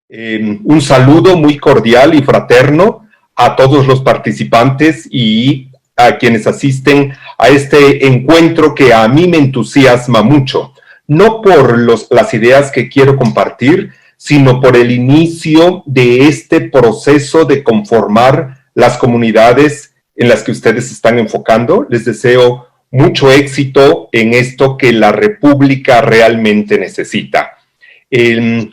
Un saludo muy cordial y fraterno a todos los participantes y a quienes asisten a este encuentro que a mí me entusiasma mucho, no por las ideas que quiero compartir, sino por el inicio de este proceso de conformar las comunidades en las que ustedes están enfocando. Les deseo mucho éxito en esto que la República realmente necesita.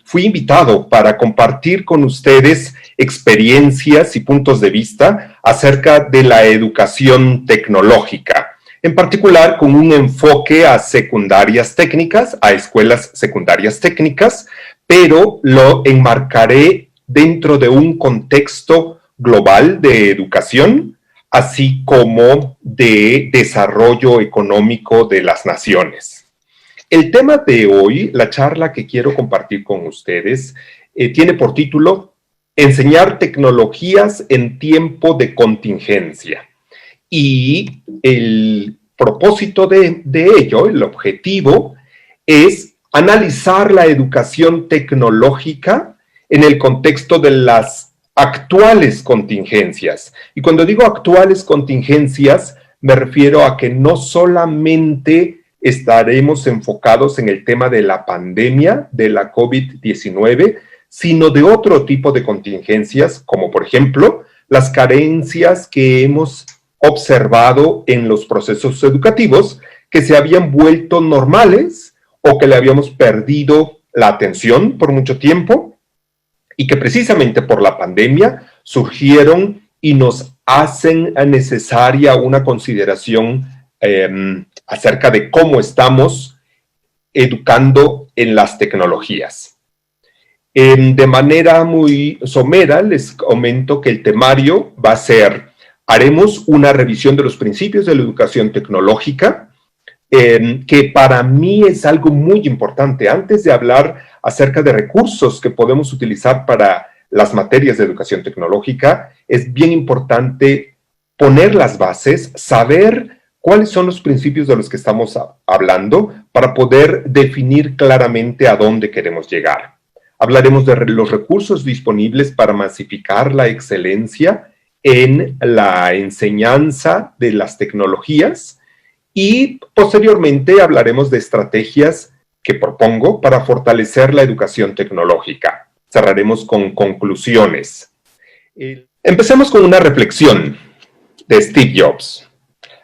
Fui invitado para compartir con ustedes experiencias y puntos de vista acerca de la educación tecnológica, en particular con un enfoque a secundarias técnicas, a escuelas secundarias técnicas, pero lo enmarcaré dentro de un contexto global de educación, así como de desarrollo económico de las naciones. El tema de hoy, la charla que quiero compartir con ustedes, tiene por título Enseñar tecnologías en tiempo de contingencia. Y el propósito de ello, el objetivo, es analizar la educación tecnológica en el contexto de las actuales contingencias. Y cuando digo actuales contingencias, me refiero a que no solamente estaremos enfocados en el tema de la pandemia de la COVID-19, sino de otro tipo de contingencias, como por ejemplo, las carencias que hemos observado en los procesos educativos que se habían vuelto normales o que le habíamos perdido la atención por mucho tiempo y que precisamente por la pandemia surgieron y nos hacen necesaria una consideración acerca de cómo estamos educando en las tecnologías. De manera muy somera, les comento que el temario va a ser, haremos una revisión de los principios de la educación tecnológica, que para mí es algo muy importante. Antes de hablar acerca de recursos que podemos utilizar para las materias de educación tecnológica, es bien importante poner las bases, saber cuáles son los principios de los que estamos hablando para poder definir claramente a dónde queremos llegar. Hablaremos de los recursos disponibles para masificar la excelencia en la enseñanza de las tecnologías y posteriormente hablaremos de estrategias que propongo para fortalecer la educación tecnológica. Cerraremos con conclusiones. Empecemos con una reflexión de Steve Jobs.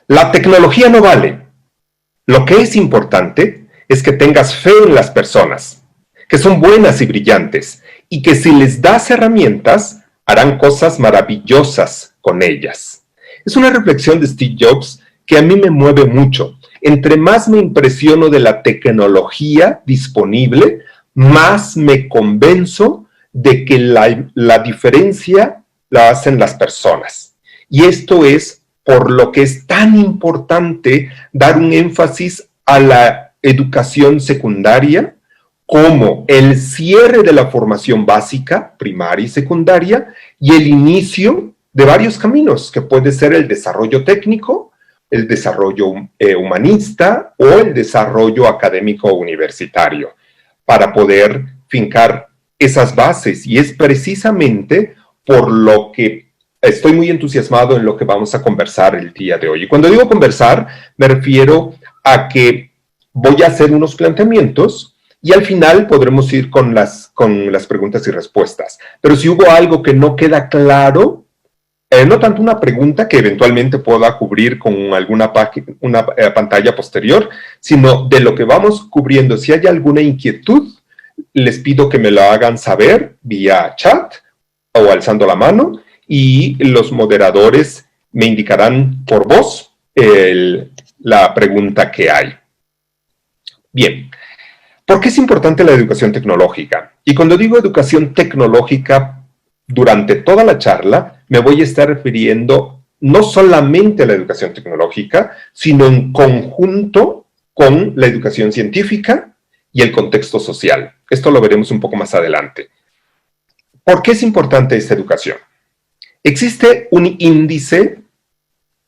La tecnología no vale. Lo que es importante es que tengas fe en las personas, que son buenas y brillantes, y que si les das herramientas, harán cosas maravillosas con ellas. Es una reflexión de Steve Jobs que a mí me mueve mucho. Entre más me impresiono de la tecnología disponible, más me convenzo de que la diferencia la hacen las personas. Y esto es por lo que es tan importante dar un énfasis a la educación secundaria como el cierre de la formación básica, primaria y secundaria, y el inicio de varios caminos, que puede ser el desarrollo técnico, el desarrollo humanista o el desarrollo académico universitario, para poder fincar esas bases. Y es precisamente por lo que estoy muy entusiasmado en lo que vamos a conversar el día de hoy. Y cuando digo conversar, me refiero a que voy a hacer unos planteamientos y al final podremos ir con las preguntas y respuestas. Pero si hubo algo que no queda claro, no tanto una pregunta que eventualmente pueda cubrir con alguna pantalla posterior, sino de lo que vamos cubriendo. Si hay alguna inquietud, les pido que me lo hagan saber vía chat o alzando la mano, y los moderadores me indicarán por voz la pregunta que hay. Bien, ¿por qué es importante la educación tecnológica? Y cuando digo educación tecnológica, durante toda la charla me voy a estar refiriendo no solamente a la educación tecnológica, sino en conjunto con la educación científica y el contexto social. Esto lo veremos un poco más adelante. ¿Por qué es importante esta educación? Existe un índice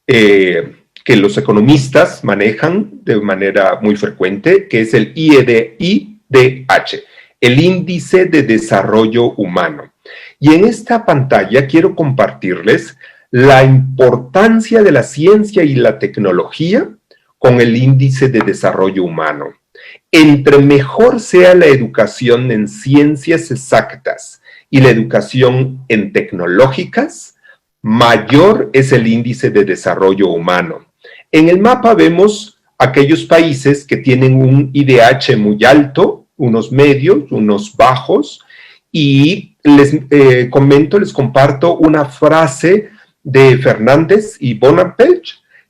que los economistas manejan de manera muy frecuente, que es el IDH. el Índice de Desarrollo Humano. Y en esta pantalla quiero compartirles la importancia de la ciencia y la tecnología con el Índice de Desarrollo Humano. Entre mejor sea la educación en ciencias exactas y la educación en tecnológicas, mayor es el índice de desarrollo humano. En el mapa vemos aquellos países que tienen un IDH muy alto, unos medios, unos bajos, y les comparto una frase de Fernández y Bonaparte,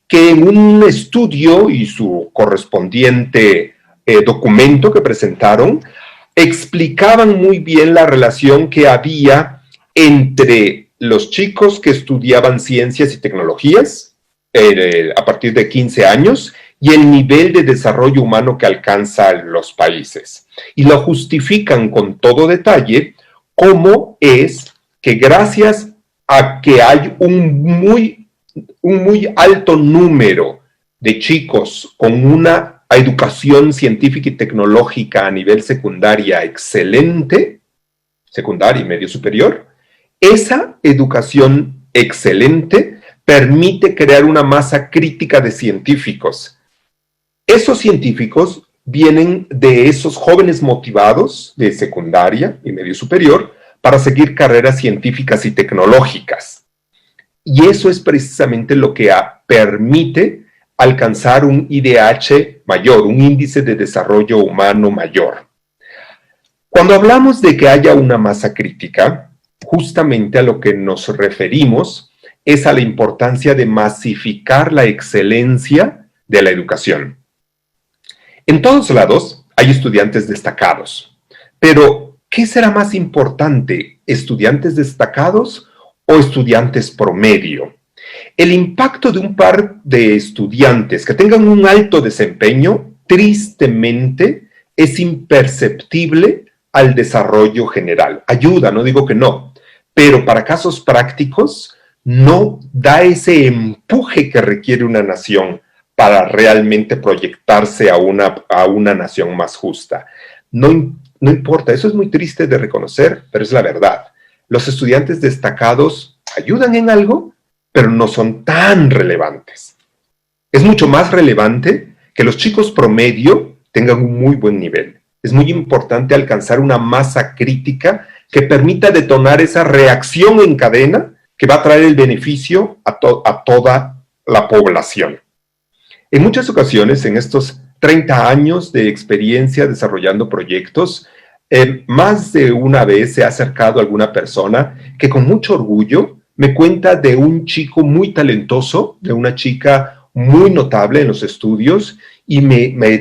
que en un estudio y su correspondiente documento que presentaron, explicaban muy bien la relación que había entre los chicos que estudiaban ciencias y tecnologías a partir de 15 años y el nivel de desarrollo humano que alcanzan los países. Y lo justifican con todo detalle cómo es que gracias a que hay un muy alto número de chicos con una educación científica y tecnológica a nivel secundaria excelente, secundaria y medio superior, esa educación excelente permite crear una masa crítica de científicos. Esos científicos vienen de esos jóvenes motivados de secundaria y medio superior para seguir carreras científicas y tecnológicas. Y eso es precisamente lo que permite alcanzar un IDH mayor, un índice de desarrollo humano mayor. Cuando hablamos de que haya una masa crítica, justamente a lo que nos referimos es a la importancia de masificar la excelencia de la educación. En todos lados hay estudiantes destacados, pero ¿qué será más importante, estudiantes destacados o estudiantes promedio? El impacto de un par de estudiantes que tengan un alto desempeño, tristemente, es imperceptible al desarrollo general. Ayuda, no digo que no, pero para casos prácticos no da ese empuje que requiere una nación para realmente proyectarse a una nación más justa. No importa, eso es muy triste de reconocer, pero es la verdad. Los estudiantes destacados ayudan en algo, pero no son tan relevantes. Es mucho más relevante que los chicos promedio tengan un muy buen nivel. Es muy importante alcanzar una masa crítica que permita detonar esa reacción en cadena que va a traer el beneficio a toda la población. En muchas ocasiones, en estos 30 años de experiencia desarrollando proyectos, más de una vez se ha acercado alguna persona que con mucho orgullo me cuenta de un chico muy talentoso, de una chica muy notable en los estudios, y me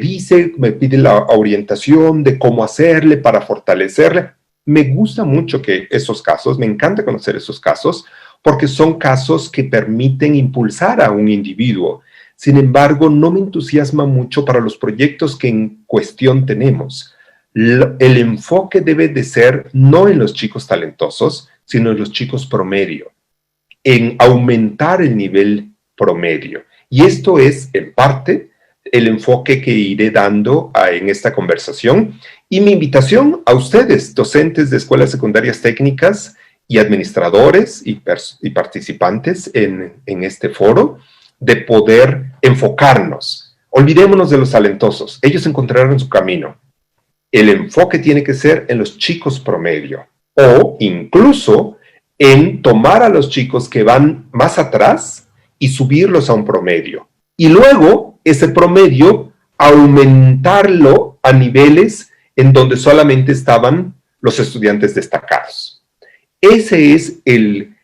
pide la orientación de cómo hacerle para fortalecerle. Me gusta mucho que esos casos, me encanta conocer esos casos, porque son casos que permiten impulsar a un individuo. Sin embargo, no me entusiasma mucho para los proyectos que en cuestión tenemos. El enfoque debe de ser no en los chicos talentosos, sino en los chicos promedio, en aumentar el nivel promedio. Y esto es, en parte, el enfoque que iré dando en esta conversación. Y mi invitación a ustedes, docentes de escuelas secundarias técnicas y administradores y participantes en este foro, de poder enfocarnos. Olvidémonos de los talentosos, ellos encontrarán su camino. El enfoque tiene que ser en los chicos promedio, o incluso en tomar a los chicos que van más atrás y subirlos a un promedio. Y luego, ese promedio, aumentarlo a niveles en donde solamente estaban los estudiantes destacados. Ese es el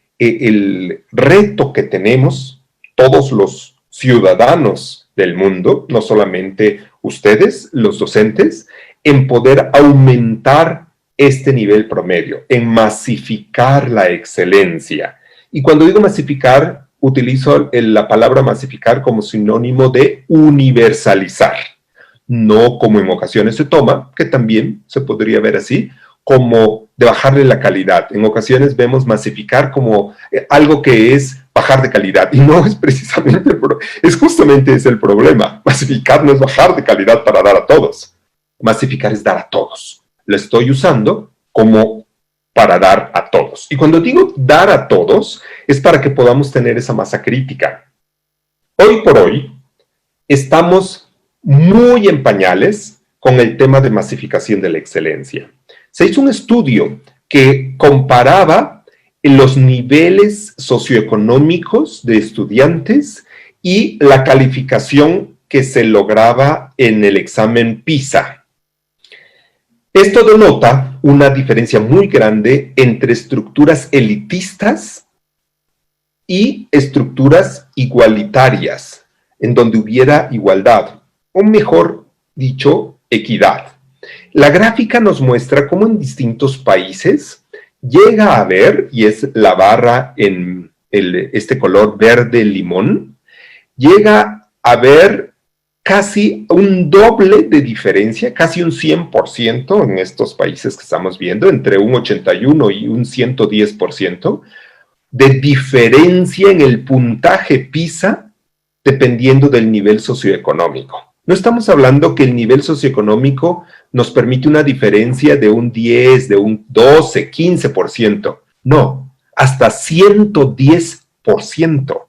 reto que tenemos todos los ciudadanos del mundo, no solamente ustedes, los docentes, en poder aumentar este nivel promedio, en masificar la excelencia. Y cuando digo masificar, utilizo la palabra masificar como sinónimo de universalizar, no como en ocasiones se toma, que también se podría ver así, como de bajarle la calidad. En ocasiones vemos masificar como algo que es bajar de calidad, y no es precisamente, es justamente ese el problema. Masificar no es bajar de calidad para dar a todos. Masificar es dar a todos. la estoy usando como para dar a todos. Y cuando digo dar a todos, es para que podamos tener esa masa crítica. Hoy por hoy, estamos muy en pañales con el tema de masificación de la excelencia. Se hizo un estudio que comparaba los niveles socioeconómicos de estudiantes y la calificación que se lograba en el examen PISA. Esto denota una diferencia muy grande entre estructuras elitistas y estructuras igualitarias, en donde hubiera igualdad, o mejor dicho, equidad. La gráfica nos muestra cómo en distintos países llega a haber, y es la barra en este color verde limón, llega a haber casi un doble de diferencia, casi un 100% en estos países que estamos viendo, entre un 81 y un 110%, de diferencia en el puntaje PISA dependiendo del nivel socioeconómico. No estamos hablando que el nivel socioeconómico nos permite una diferencia de un 10, de un 12, 15%. No, hasta 110%.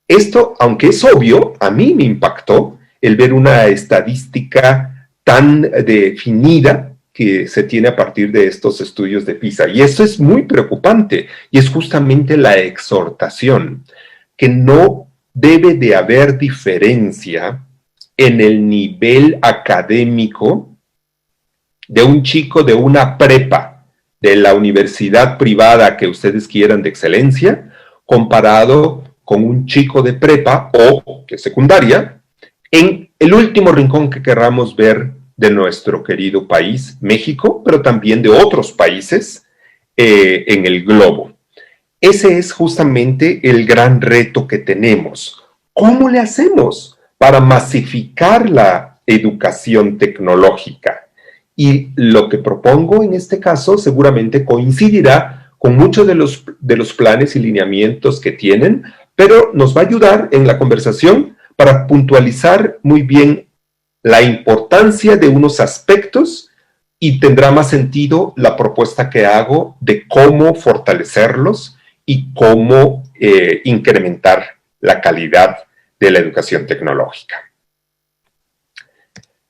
Esto, aunque es obvio, a mí me impactó el ver una estadística tan definida que se tiene a partir de estos estudios de PISA. Y eso es muy preocupante, y es justamente la exhortación, que no debe de haber diferencia en el nivel académico de un chico de una prepa, de la universidad privada que ustedes quieran de excelencia, comparado con un chico de prepa o de secundaria, en el último rincón que querramos ver de nuestro querido país, México, pero también de otros países en el globo. Ese es justamente el gran reto que tenemos. ¿Cómo le hacemos para masificar la educación tecnológica? Y lo que propongo en este caso seguramente coincidirá con muchos de los planes y lineamientos que tienen, pero nos va a ayudar en la conversación para puntualizar muy bien la importancia de unos aspectos, y tendrá más sentido la propuesta que hago de cómo fortalecerlos y cómo incrementar la calidad de la educación tecnológica.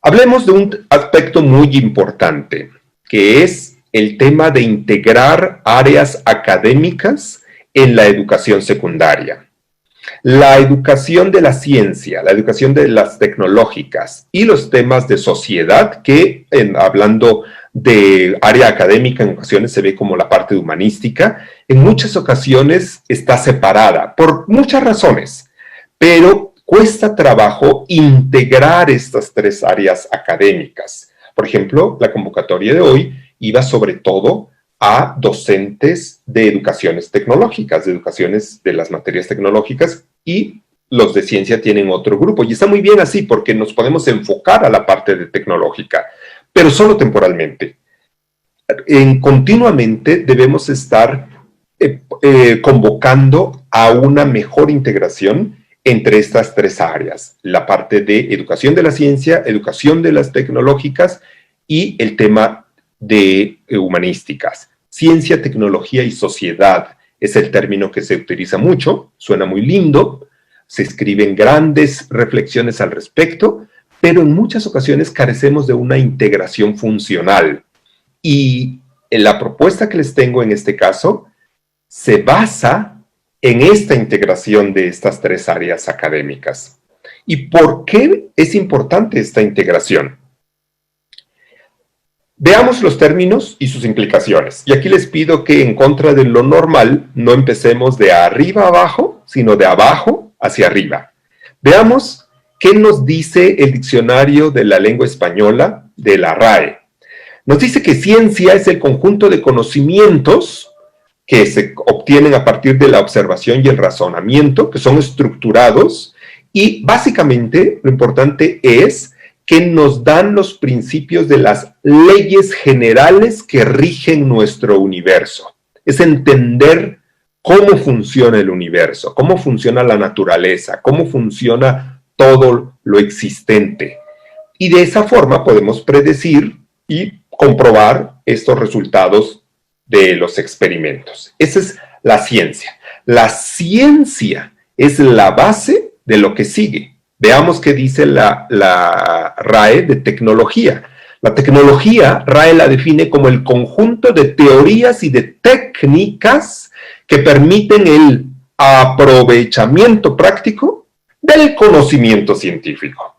Hablemos de un aspecto muy importante, que es el tema de integrar áreas académicas en la educación secundaria. La educación de la ciencia, la educación de las tecnológicas y los temas de sociedad, que hablando de área académica en ocasiones se ve como la parte humanística, en muchas ocasiones está separada por muchas razones, pero cuesta trabajo integrar estas tres áreas académicas. Por ejemplo, la convocatoria de hoy iba sobre todo a docentes de educaciones tecnológicas, de educaciones de las materias tecnológicas, y los de ciencia tienen otro grupo. Y está muy bien así, porque nos podemos enfocar a la parte de tecnológica, pero solo temporalmente. Continuamente debemos estar convocando a una mejor integración entre estas tres áreas: la parte de educación de la ciencia, educación de las tecnológicas y el tema de humanísticas. Ciencia, tecnología y sociedad es el término que se utiliza mucho, suena muy lindo, se escriben grandes reflexiones al respecto, pero en muchas ocasiones carecemos de una integración funcional. Y la propuesta que les tengo en este caso se basa en esta integración de estas tres áreas académicas. ¿Y por qué es importante esta integración? Veamos los términos y sus implicaciones. Y aquí les pido que, en contra de lo normal, no empecemos de arriba a abajo, sino de abajo hacia arriba. Veamos qué nos dice el diccionario de la lengua española de la RAE. Nos dice que ciencia es el conjunto de conocimientos que se obtienen a partir de la observación y el razonamiento, que son estructurados, y básicamente lo importante es que nos dan los principios de las leyes generales que rigen nuestro universo. Es entender cómo funciona el universo, cómo funciona la naturaleza, cómo funciona todo lo existente. Y de esa forma podemos predecir y comprobar estos resultados de los experimentos. Esa es la ciencia. La ciencia es la base de lo que sigue. Veamos qué dice la RAE de tecnología. La tecnología, RAE la define como el conjunto de teorías y de técnicas que permiten el aprovechamiento práctico del conocimiento científico.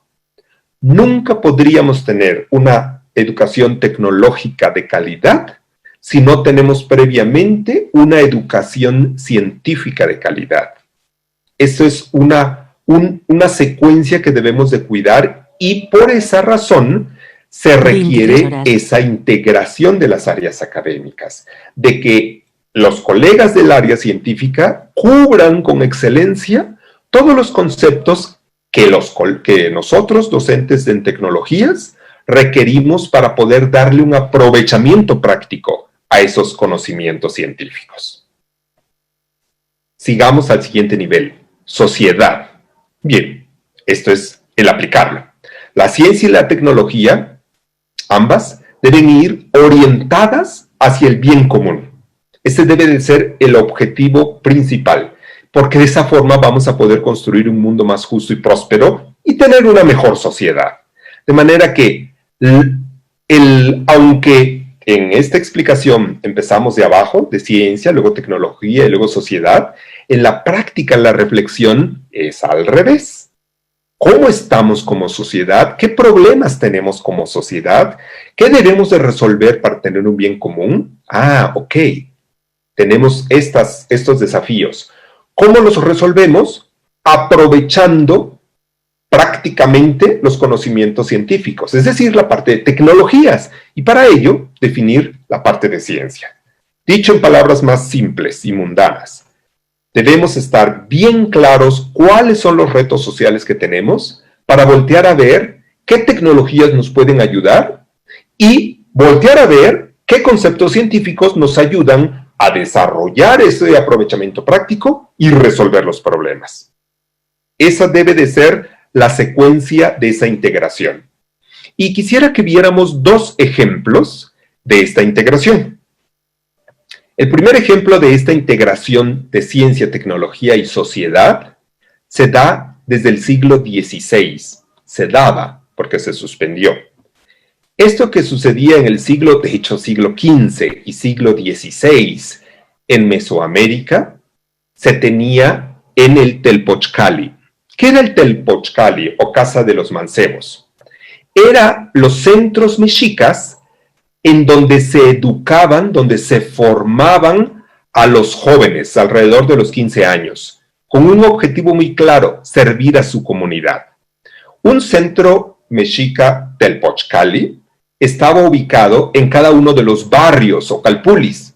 Nunca podríamos tener una educación tecnológica de calidad si no tenemos previamente una educación científica de calidad. Eso es una secuencia que debemos de cuidar y por esa razón se requiere esa integración de las áreas académicas, de que los colegas del área científica cubran con excelencia todos los conceptos que nosotros, docentes en tecnologías, requerimos para poder darle un aprovechamiento práctico a esos conocimientos científicos. Sigamos al siguiente nivel, sociedad. Bien, esto es el aplicarlo. La ciencia y la tecnología, ambas, deben ir orientadas hacia el bien común. Ese debe de ser el objetivo principal, porque de esa forma vamos a poder construir un mundo más justo y próspero y tener una mejor sociedad. De manera que, aunque en esta explicación empezamos de abajo, de ciencia, luego tecnología y luego sociedad, en la práctica la reflexión es al revés. ¿Cómo estamos como sociedad? ¿Qué problemas tenemos como sociedad? ¿Qué debemos de resolver para tener un bien común? Ok. Tenemos estos desafíos. ¿Cómo los resolvemos? Aprovechando prácticamente los conocimientos científicos, es decir, la parte de tecnologías, y para ello definir la parte de ciencia. Dicho en palabras más simples y mundanas, debemos estar bien claros cuáles son los retos sociales que tenemos para voltear a ver qué tecnologías nos pueden ayudar y voltear a ver qué conceptos científicos nos ayudan a desarrollar ese aprovechamiento práctico y resolver los problemas. Esa debe de ser la secuencia de esa integración. Y quisiera que viéramos dos ejemplos de esta integración. El primer ejemplo de esta integración de ciencia, tecnología y sociedad se da desde el siglo XVI. Se daba porque se suspendió. Esto que sucedía en el siglo XV y siglo XVI en Mesoamérica, se tenía en el Telpochcali. ¿Qué era el Telpochcali o Casa de los Mancebos? Era los centros mexicas en donde se educaban, donde se formaban a los jóvenes alrededor de los 15 años, con un objetivo muy claro, servir a su comunidad. Un centro mexica Telpochcali estaba ubicado en cada uno de los barrios o calpulis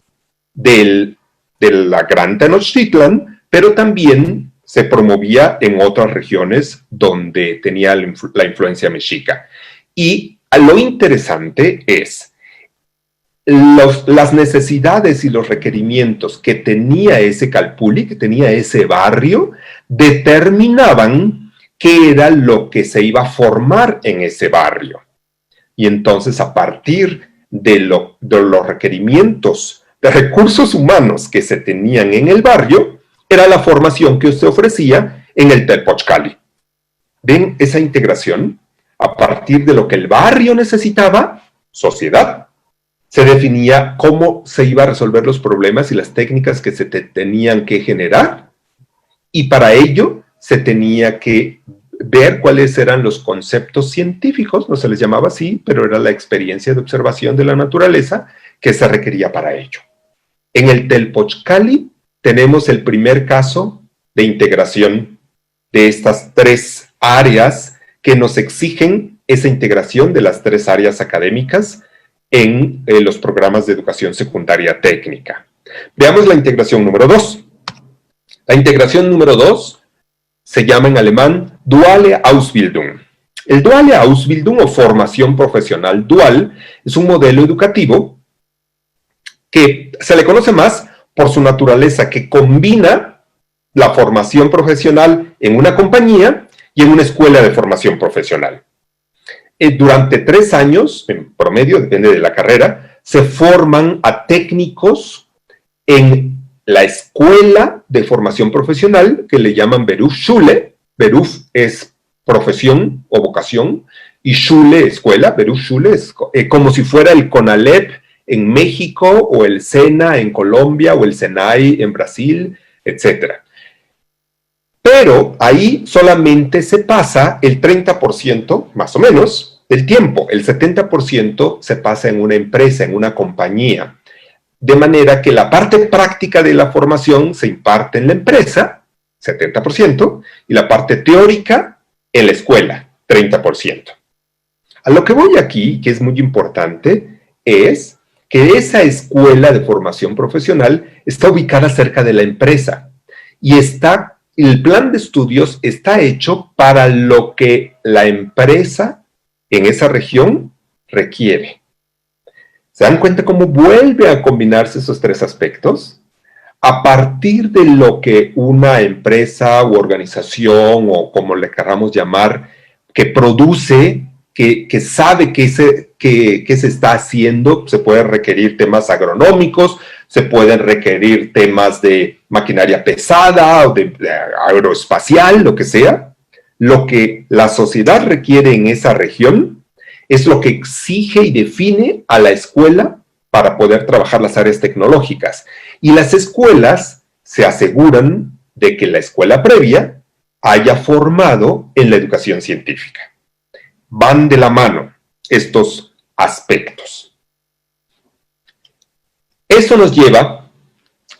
de la Gran Tenochtitlan, pero también se promovía en otras regiones donde tenía la influencia mexica. Y lo interesante es las necesidades y los requerimientos que tenía ese calpuli, que tenía ese barrio, determinaban qué era lo que se iba a formar en ese barrio. Y entonces, a partir de los requerimientos de recursos humanos que se tenían en el barrio, era la formación que se ofrecía en el Telpochcali. ¿Ven esa integración? A partir de lo que el barrio necesitaba, sociedad, se definía cómo se iba a resolver los problemas y las técnicas que se tenían que generar, y para ello se tenía que ver cuáles eran los conceptos científicos, no se les llamaba así, pero era la experiencia de observación de la naturaleza que se requería para ello. En el Telpochcali tenemos el primer caso de integración de estas tres áreas que nos exigen esa integración de las tres áreas académicas en los programas de educación secundaria técnica. Veamos la integración número 2. La integración número 2 se llama en alemán Duale Ausbildung. El Duale Ausbildung o formación profesional dual es un modelo educativo que se le conoce más por su naturaleza, que combina la formación profesional en una compañía y en una escuela de formación profesional. Durante 3 años, en promedio, depende de la carrera, se forman a técnicos en la escuela de formación profesional que le llaman Berufsschule. Beruf es profesión o vocación y Schule, escuela. Berufsschule es como si fuera el CONALEP en México o el SENA en Colombia o el SENAI en Brasil, etc. Pero ahí solamente se pasa el 30%, más o menos, del tiempo. El 70% se pasa en una empresa, en una compañía. De manera que la parte práctica de la formación se imparte en la empresa, 70%, y la parte teórica en la escuela, 30%. A lo que voy aquí, que es muy importante, es que esa escuela de formación profesional está ubicada cerca de la empresa y el plan de estudios está hecho para lo que la empresa en esa región requiere. ¿Se dan cuenta cómo vuelve a combinarse esos 3 aspectos? A partir de lo que una empresa u organización, o como le queramos llamar, que produce, que sabe que se está haciendo, se pueden requerir temas agronómicos, se pueden requerir temas de maquinaria pesada o de aeroespacial, lo que sea. Lo que la sociedad requiere en esa región es lo que exige y define a la escuela para poder trabajar las áreas tecnológicas. Y las escuelas se aseguran de que la escuela previa haya formado en la educación científica. Van de la mano estos aspectos. Esto nos lleva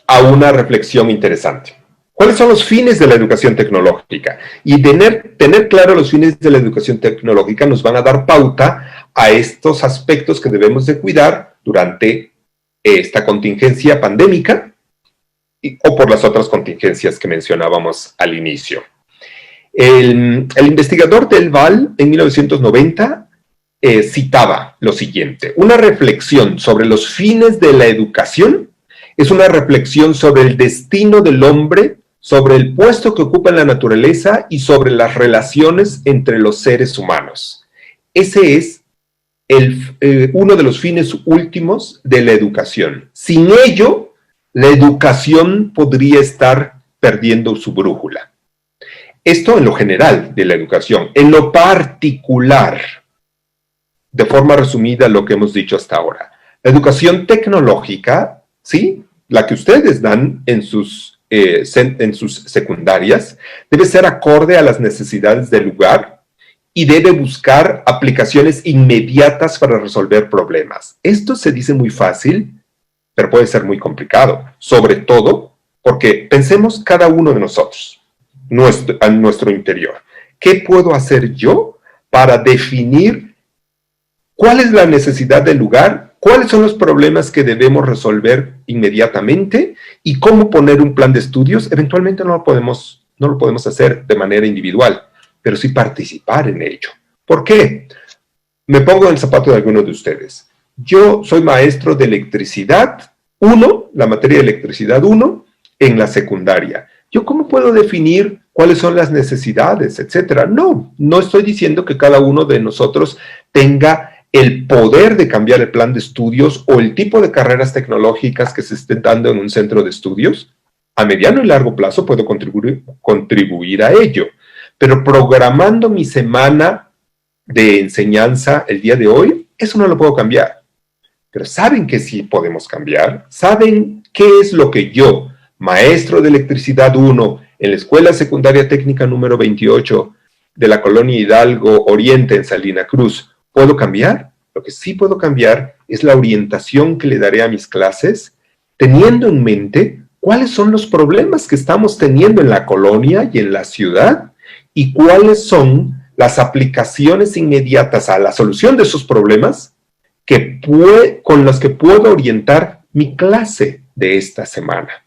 a una reflexión interesante. ¿Cuáles son los fines de la educación tecnológica? Y tener claro los fines de la educación tecnológica nos van a dar pauta a estos aspectos que debemos de cuidar durante esta contingencia pandémica o por las otras contingencias que mencionábamos al inicio. El investigador Delval en 1990 citaba lo siguiente: una reflexión sobre los fines de la educación es una reflexión sobre el destino del hombre, sobre el puesto que ocupa en la naturaleza y sobre las relaciones entre los seres humanos. Ese es uno de los fines últimos de la educación. Sin ello, la educación podría estar perdiendo su brújula. Esto en lo general de la educación. En lo particular, de forma resumida, lo que hemos dicho hasta ahora. La educación tecnológica, ¿sí?, la que ustedes dan en sus secundarias, debe ser acorde a las necesidades del lugar y debe buscar aplicaciones inmediatas para resolver problemas. Esto se dice muy fácil, pero puede ser muy complicado, sobre todo porque pensemos cada uno de nosotros, a nuestro interior. ¿Qué puedo hacer yo para definir cuál es la necesidad del lugar? ¿Cuáles son los problemas que debemos resolver inmediatamente? ¿Y cómo poner un plan de estudios? Eventualmente no lo podemos hacer de manera individual, pero sí participar en ello. ¿Por qué? Me pongo en el zapato de algunos de ustedes. Yo soy maestro de electricidad 1, la materia de electricidad 1, en la secundaria. ¿Yo cómo puedo definir cuáles son las necesidades, etcétera? No estoy diciendo que cada uno de nosotros tenga el poder de cambiar el plan de estudios o el tipo de carreras tecnológicas que se estén dando en un centro de estudios. A mediano y largo plazo puedo contribuir a ello, pero programando mi semana de enseñanza el día de hoy, eso no lo puedo cambiar. Pero ¿saben que sí podemos cambiar? ¿Saben qué es lo que yo, maestro de electricidad 1, en la Escuela Secundaria Técnica número 28 de la Colonia Hidalgo Oriente en Salina Cruz, puedo cambiar? Lo que sí puedo cambiar es la orientación que le daré a mis clases, teniendo en mente cuáles son los problemas que estamos teniendo en la colonia y en la ciudad y cuáles son las aplicaciones inmediatas a la solución de esos problemas con las que puedo orientar mi clase de esta semana.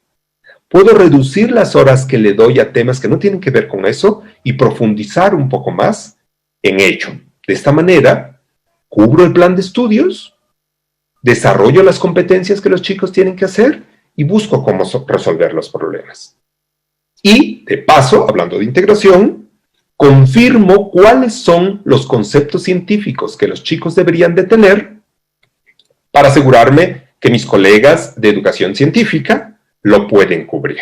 Puedo reducir las horas que le doy a temas que no tienen que ver con eso y profundizar un poco más en ello. De esta manera, cubro el plan de estudios, desarrollo las competencias que los chicos tienen que hacer y busco cómo resolver los problemas. Y, de paso, hablando de integración, confirmo cuáles son los conceptos científicos que los chicos deberían de tener para asegurarme que mis colegas de educación científica lo pueden cubrir.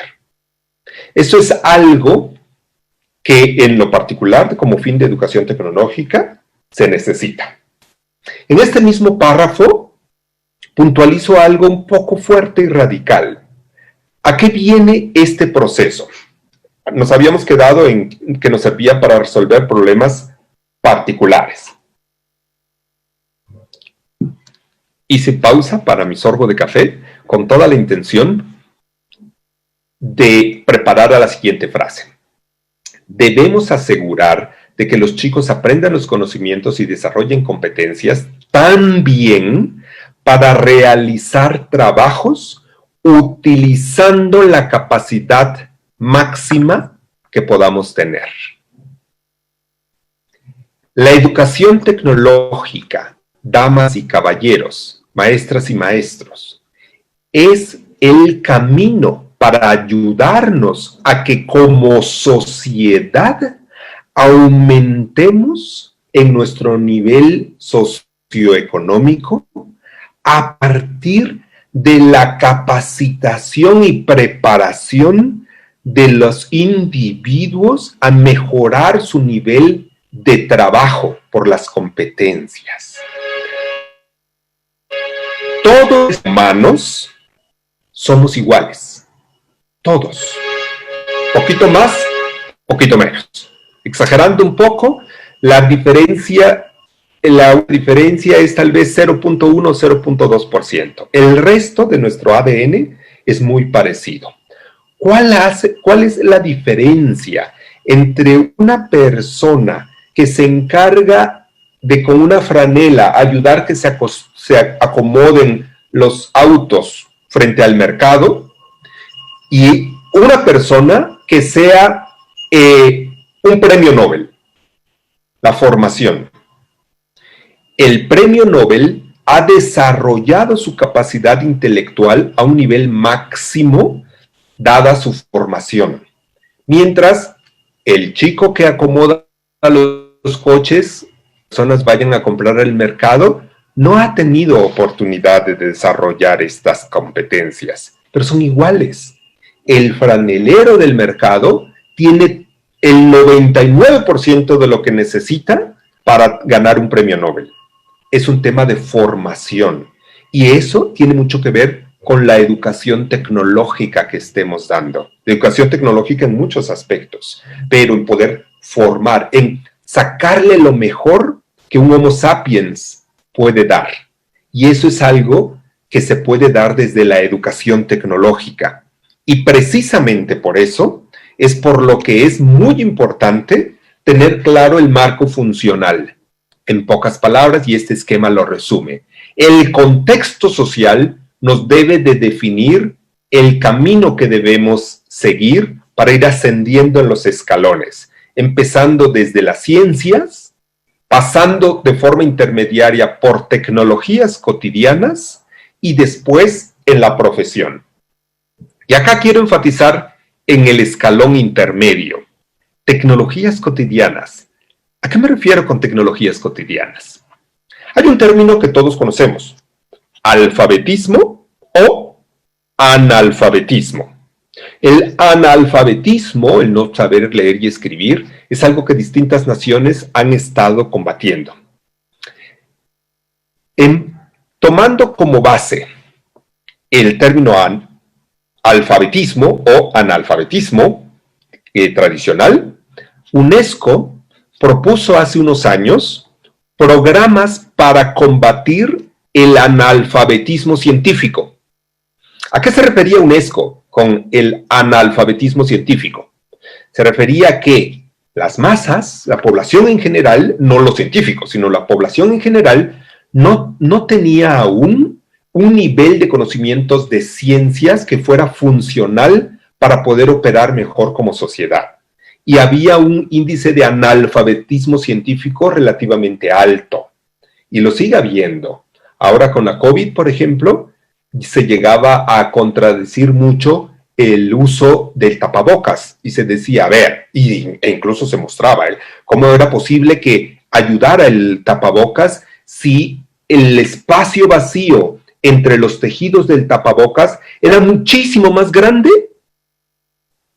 Eso es algo que en lo particular, como fin de educación tecnológica, se necesita. En este mismo párrafo, puntualizo algo un poco fuerte y radical. ¿A qué viene este proceso? Nos habíamos quedado en que nos servía para resolver problemas particulares. Hice pausa para mi sorbo de café con toda la intención de preparar a la siguiente frase. Debemos asegurar de que los chicos aprendan los conocimientos y desarrollen competencias también para realizar trabajos utilizando la capacidad máxima que podamos tener. La educación tecnológica, damas y caballeros, maestras y maestros, es el camino para ayudarnos a que como sociedad aumentemos en nuestro nivel socioeconómico a partir de la capacitación y preparación de los individuos a mejorar su nivel de trabajo por las competencias. Todos los humanos somos iguales, todos. Poquito más, poquito menos. Exagerando un poco, la diferencia es tal vez 0.1 o 0.2%. El resto de nuestro ADN es muy parecido. ¿Cuál es la diferencia entre una persona que se encarga de con una franela ayudar que se acomoden los autos frente al mercado y una persona que sea un premio Nobel? La formación. El premio Nobel ha desarrollado su capacidad intelectual a un nivel máximo dada su formación. Mientras el chico que acomoda los coches, personas vayan a comprar al mercado, no ha tenido oportunidad de desarrollar estas competencias, pero son iguales. El franelero del mercado tiene el 99% de lo que necesita para ganar un premio Nobel. Es un tema de formación y eso tiene mucho que ver con la educación tecnológica que estemos dando. Educación tecnológica en muchos aspectos, pero en poder formar, en sacarle lo mejor que un Homo sapiens puede dar. Y eso es algo que se puede dar desde la educación tecnológica. Y precisamente por eso es por lo que es muy importante tener claro el marco funcional. En pocas palabras, y este esquema lo resume, el contexto social nos debe de definir el camino que debemos seguir para ir ascendiendo en los escalones, empezando desde las ciencias, pasando de forma intermediaria por tecnologías cotidianas y después en la profesión. Y acá quiero enfatizar en el escalón intermedio, tecnologías cotidianas. ¿A qué me refiero con tecnologías cotidianas? Hay un término que todos conocemos, alfabetismo o analfabetismo. El analfabetismo, el no saber leer y escribir, es algo que distintas naciones han estado combatiendo. Tomando como base el término alfabetismo o analfabetismo tradicional, UNESCO propuso hace unos años programas para combatir el analfabetismo científico. ¿A qué se refería UNESCO con el analfabetismo científico? Se refería a que las masas, la población en general, no los científicos, sino la población en general, no tenía aún un nivel de conocimientos de ciencias que fuera funcional para poder operar mejor como sociedad. Y había un índice de analfabetismo científico relativamente alto. Y lo sigue habiendo. Ahora con la COVID, por ejemplo, se llegaba a contradecir mucho el uso del tapabocas y se decía, a ver, e incluso se mostraba cómo era posible que ayudara el tapabocas si el espacio vacío entre los tejidos del tapabocas era muchísimo más grande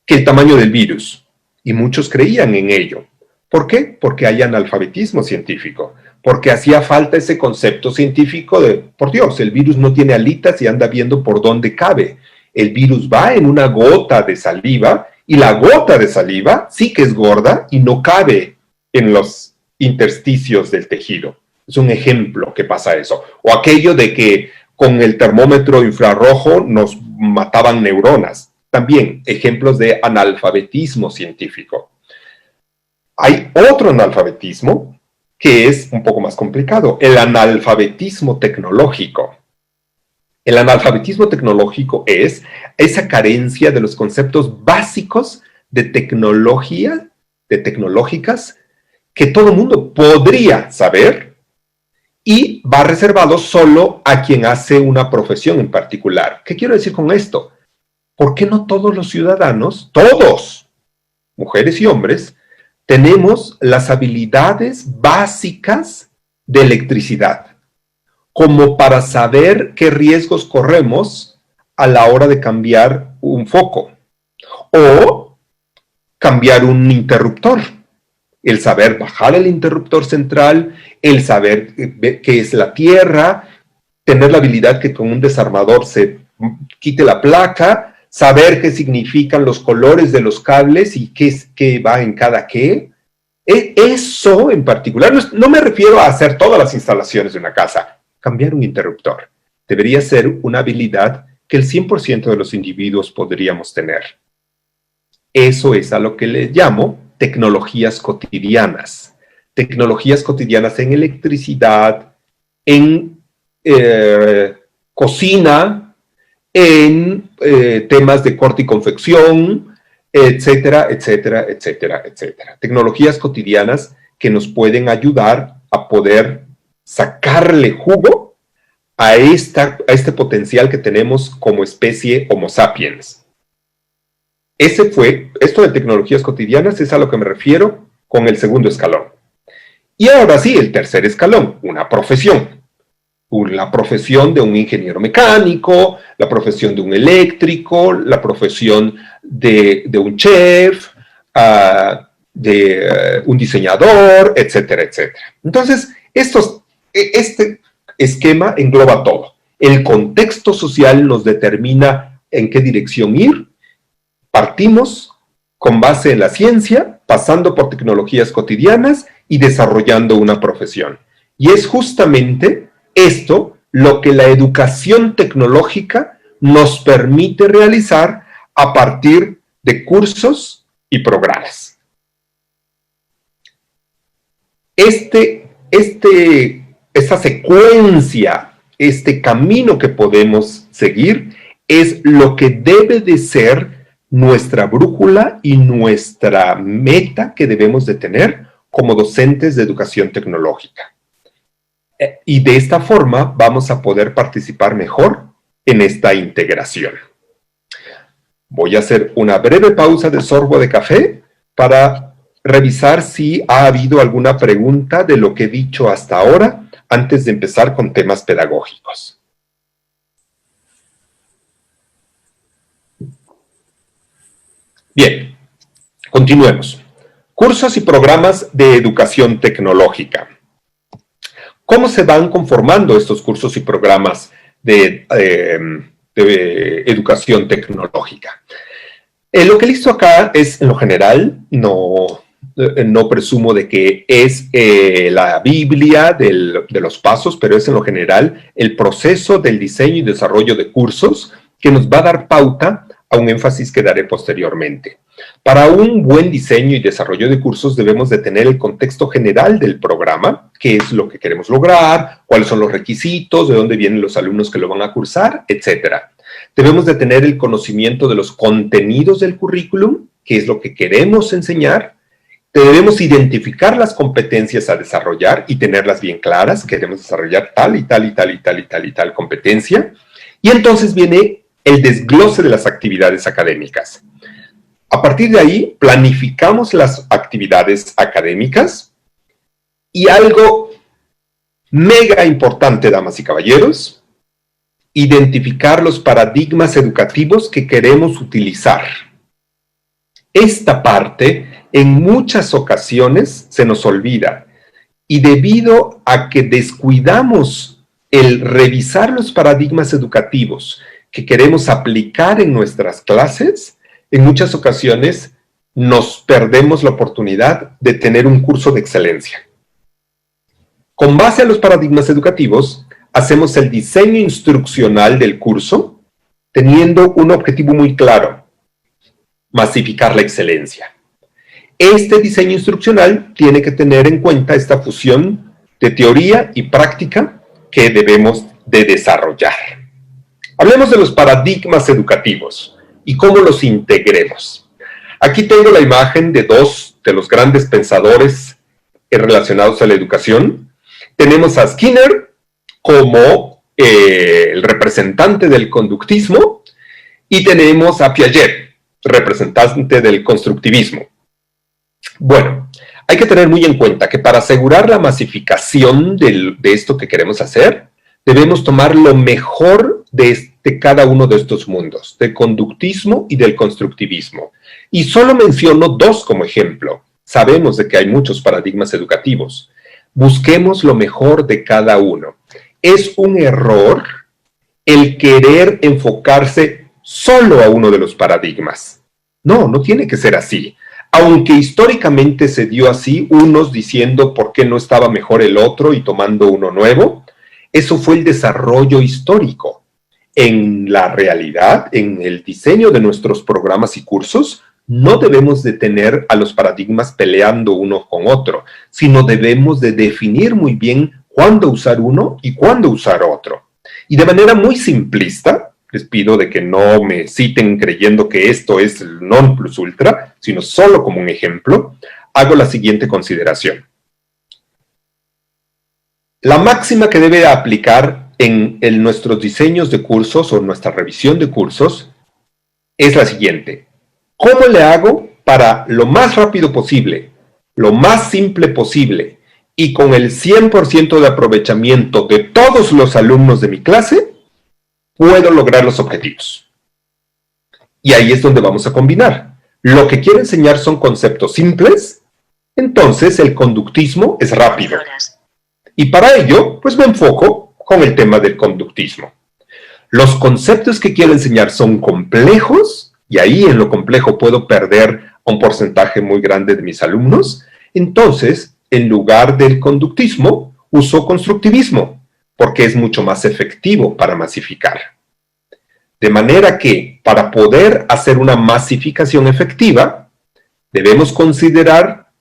que el tamaño del virus. Y muchos creían en ello. ¿Por qué? Porque hay analfabetismo científico, porque hacía falta ese concepto científico de, por Dios, el virus no tiene alitas y anda viendo por dónde cabe. El virus va en una gota de saliva y la gota de saliva sí que es gorda y no cabe en los intersticios del tejido. Es un ejemplo que pasa eso. O aquello de que con el termómetro infrarrojo nos mataban neuronas. También ejemplos de analfabetismo científico. Hay otro analfabetismo que es un poco más complicado, el analfabetismo tecnológico. El analfabetismo tecnológico es esa carencia de los conceptos básicos de tecnología, de tecnológicas, que todo el mundo podría saber y va reservado solo a quien hace una profesión en particular. ¿Qué quiero decir con esto? ¿Por qué no todos los ciudadanos, todos, mujeres y hombres, tenemos las habilidades básicas de electricidad, como para saber qué riesgos corremos a la hora de cambiar un foco o cambiar un interruptor? El saber bajar el interruptor central, el saber qué es la tierra, tener la habilidad que con un desarmador se quite la placa, saber qué significan los colores de los cables y qué va en cada qué. Eso en particular, no me refiero a hacer todas las instalaciones de una casa, cambiar un interruptor. Debería ser una habilidad que el 100% de los individuos podríamos tener. Eso es a lo que le llamo tecnologías cotidianas. Tecnologías cotidianas en electricidad, en cocina, en temas de corte y confección, etcétera, etcétera, etcétera, etcétera. Tecnologías cotidianas que nos pueden ayudar a poder sacarle jugo a este potencial que tenemos como especie Homo sapiens. Esto de tecnologías cotidianas es a lo que me refiero con el segundo escalón. Y ahora sí, el tercer escalón, una profesión. La profesión de un ingeniero mecánico, la profesión de un eléctrico, la profesión de un chef, de un diseñador, etcétera, etcétera. Entonces, este esquema engloba todo. El contexto social nos determina en qué dirección ir. Partimos con base en la ciencia, pasando por tecnologías cotidianas y desarrollando una profesión. Y es justamente esto lo que la educación tecnológica nos permite realizar a partir de cursos y programas. Esta secuencia, este camino que podemos seguir es lo que debe de ser nuestra brújula y nuestra meta que debemos de tener como docentes de educación tecnológica. Y de esta forma vamos a poder participar mejor en esta integración. Voy a hacer una breve pausa de sorbo de café para revisar si ha habido alguna pregunta de lo que he dicho hasta ahora antes de empezar con temas pedagógicos. Bien, continuemos. Cursos y programas de educación tecnológica. ¿Cómo se van conformando estos cursos y programas de educación tecnológica? Lo que listo acá es, en lo general, no presumo de que es la Biblia de los pasos, pero es en lo general el proceso del diseño y desarrollo de cursos que nos va a dar pauta a un énfasis que daré posteriormente. Para un buen diseño y desarrollo de cursos debemos de tener el contexto general del programa, qué es lo que queremos lograr, cuáles son los requisitos, de dónde vienen los alumnos que lo van a cursar, etc. Debemos de tener el conocimiento de los contenidos del currículum, qué es lo que queremos enseñar. Debemos identificar las competencias a desarrollar y tenerlas bien claras. Queremos desarrollar tal y tal y tal y tal y tal y tal competencia. Y entonces viene el desglose de las actividades académicas. A partir de ahí, planificamos las actividades académicas y algo mega importante, damas y caballeros, identificar los paradigmas educativos que queremos utilizar. Esta parte, en muchas ocasiones, se nos olvida y debido a que descuidamos el revisar los paradigmas educativos que queremos aplicar en nuestras clases, en muchas ocasiones nos perdemos la oportunidad de tener un curso de excelencia. Con base a los paradigmas educativos, hacemos el diseño instruccional del curso, teniendo un objetivo muy claro: masificar la excelencia. Este diseño instruccional tiene que tener en cuenta esta fusión de teoría y práctica que debemos de desarrollar. Hablemos de los paradigmas educativos y cómo los integremos. Aquí tengo la imagen de dos de los grandes pensadores relacionados a la educación. Tenemos a Skinner como el representante del conductismo y tenemos a Piaget, representante del constructivismo. Bueno, hay que tener muy en cuenta que para asegurar la masificación de esto que queremos hacer, debemos tomar lo mejor de cada uno de estos mundos, del conductismo y del constructivismo. Y solo menciono dos como ejemplo. Sabemos de que hay muchos paradigmas educativos. Busquemos lo mejor de cada uno. Es un error el querer enfocarse solo a uno de los paradigmas. No, no tiene que ser así. Aunque históricamente se dio así, unos diciendo por qué no estaba mejor el otro y tomando uno nuevo, eso fue el desarrollo histórico. En la realidad, en el diseño de nuestros programas y cursos, no debemos de tener a los paradigmas peleando uno con otro, sino debemos de definir muy bien cuándo usar uno y cuándo usar otro. Y de manera muy simplista, les pido de que no me citen creyendo que esto es el non plus ultra, sino solo como un ejemplo, hago la siguiente consideración. La máxima que debe aplicar en nuestros diseños de cursos o nuestra revisión de cursos es la siguiente. ¿Cómo le hago para lo más rápido posible, lo más simple posible y con el 100% de aprovechamiento de todos los alumnos de mi clase, puedo lograr los objetivos? Y ahí es donde vamos a combinar. Lo que quiero enseñar son conceptos simples, entonces el conductismo es rápido. Y para ello, pues me enfoco con el tema del conductismo. Los conceptos que quiero enseñar son complejos, y ahí en lo complejo puedo perder a un porcentaje muy grande de mis alumnos. Entonces, en lugar del conductismo, uso constructivismo, porque es mucho más efectivo para masificar. De manera que, para poder hacer una masificación efectiva, debemos considerar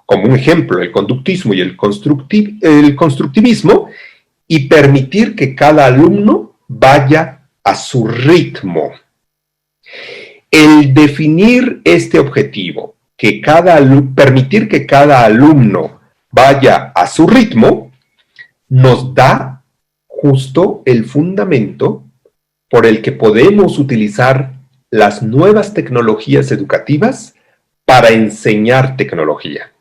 como un ejemplo, el conductismo y el constructivismo, y permitir que cada alumno vaya a su ritmo. El definir este objetivo, permitir que cada alumno vaya a su ritmo, nos da justo el fundamento por el que podemos utilizar las nuevas tecnologías educativas para enseñar tecnología.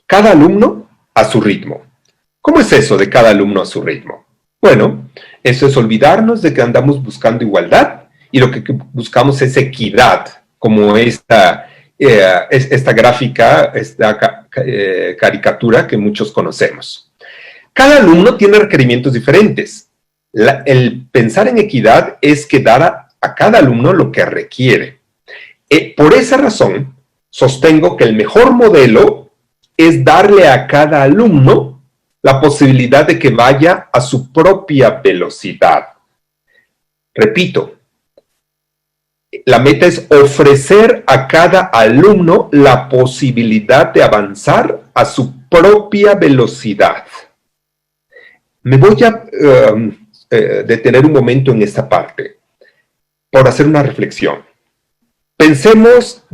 Cada alumno a su ritmo. ¿Cómo es eso de cada alumno a su ritmo? Bueno, eso es olvidarnos de que andamos buscando igualdad y lo que buscamos es equidad, como esta gráfica, esta caricatura que muchos conocemos. Cada alumno tiene requerimientos diferentes. El pensar en equidad es que dar a cada alumno lo que requiere. Por esa razón, sostengo que el mejor modelo es darle a cada alumno la posibilidad de que vaya a su propia velocidad. Repito, la meta es ofrecer a cada alumno la posibilidad de avanzar a su propia velocidad. Me voy a detener un momento en esta parte por hacer una reflexión. Pensemos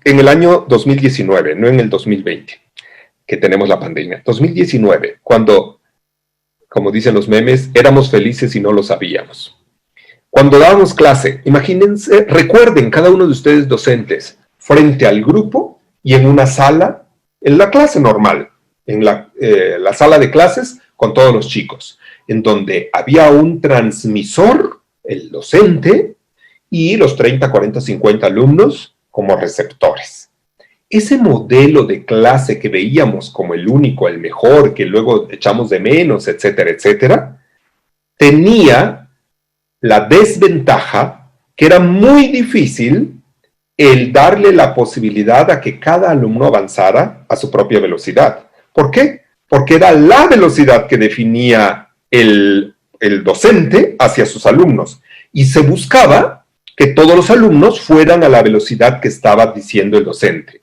en el año 2019, no en el 2020, que tenemos la pandemia. 2019, cuando, como dicen los memes, éramos felices y no lo sabíamos. Cuando dábamos clase, imagínense, recuerden cada uno de ustedes docentes, frente al grupo y en una sala, en la clase normal, en la sala de clases con todos los chicos, en donde había un transmisor, el docente, y los 30, 40, 50 alumnos como receptores. Ese modelo de clase que veíamos como el único, el mejor, que luego echamos de menos, etcétera, etcétera, tenía la desventaja que era muy difícil el darle la posibilidad a que cada alumno avanzara a su propia velocidad. ¿Por qué? Porque era la velocidad que definía el docente hacia sus alumnos y se buscaba que todos los alumnos fueran a la velocidad que estaba diciendo el docente.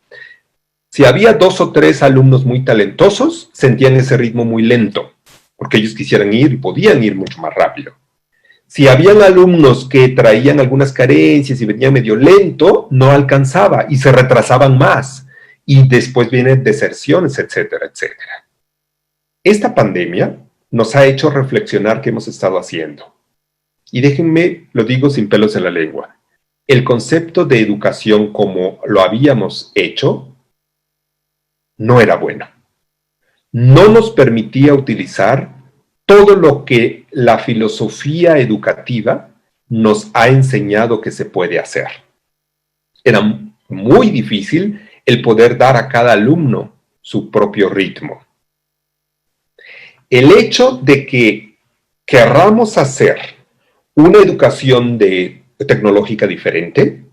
Si había 2 o 3 alumnos muy talentosos, sentían ese ritmo muy lento, porque ellos quisieran ir y podían ir mucho más rápido. Si habían alumnos que traían algunas carencias y venían medio lento, no alcanzaba y se retrasaban más. Y después vienen deserciones, etcétera, etcétera. Esta pandemia nos ha hecho reflexionar qué hemos estado haciendo. Y déjenme, lo digo sin pelos en la lengua, el concepto de educación como lo habíamos hecho no era bueno. No nos permitía utilizar todo lo que la filosofía educativa nos ha enseñado que se puede hacer. Era muy difícil el poder dar a cada alumno su propio ritmo. El hecho de que querramos hacer una educación tecnológica diferente,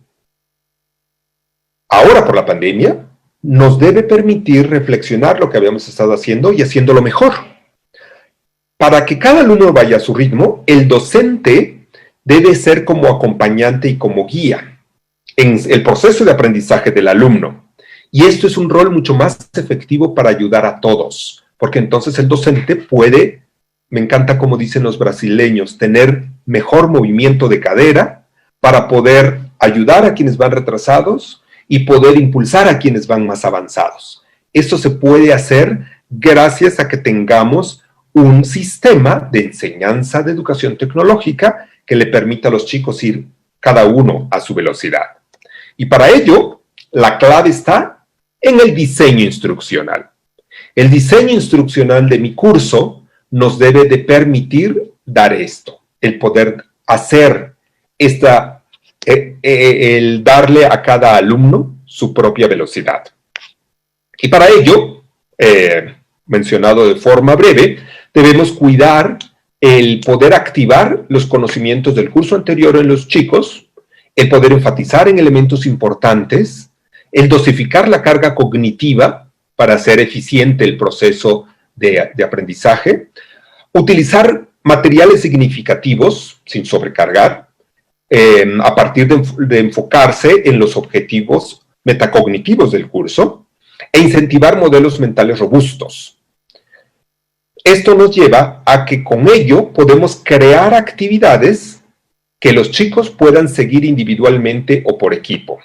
ahora por la pandemia, nos debe permitir reflexionar lo que habíamos estado haciendo y haciéndolo mejor. Para que cada alumno vaya a su ritmo, el docente debe ser como acompañante y como guía en el proceso de aprendizaje del alumno. Y esto es un rol mucho más efectivo para ayudar a todos, porque entonces el docente puede, me encanta como dicen los brasileños, tener mejor movimiento de cadera para poder ayudar a quienes van retrasados y poder impulsar a quienes van más avanzados. Esto se puede hacer gracias a que tengamos un sistema de enseñanza de educación tecnológica que le permita a los chicos ir cada uno a su velocidad. Y para ello, la clave está en el diseño instruccional. El diseño instruccional de mi curso nos debe de permitir dar esto, el poder hacer el darle a cada alumno su propia velocidad. Y para ello, mencionado de forma breve, debemos cuidar el poder activar los conocimientos del curso anterior en los chicos, el poder enfatizar en elementos importantes, el dosificar la carga cognitiva para hacer eficiente el proceso de aprendizaje, utilizar materiales significativos sin sobrecargar, a partir de enfocarse en los objetivos metacognitivos del curso e incentivar modelos mentales robustos. Esto nos lleva a que con ello podemos crear actividades que los chicos puedan seguir individualmente o por equipo.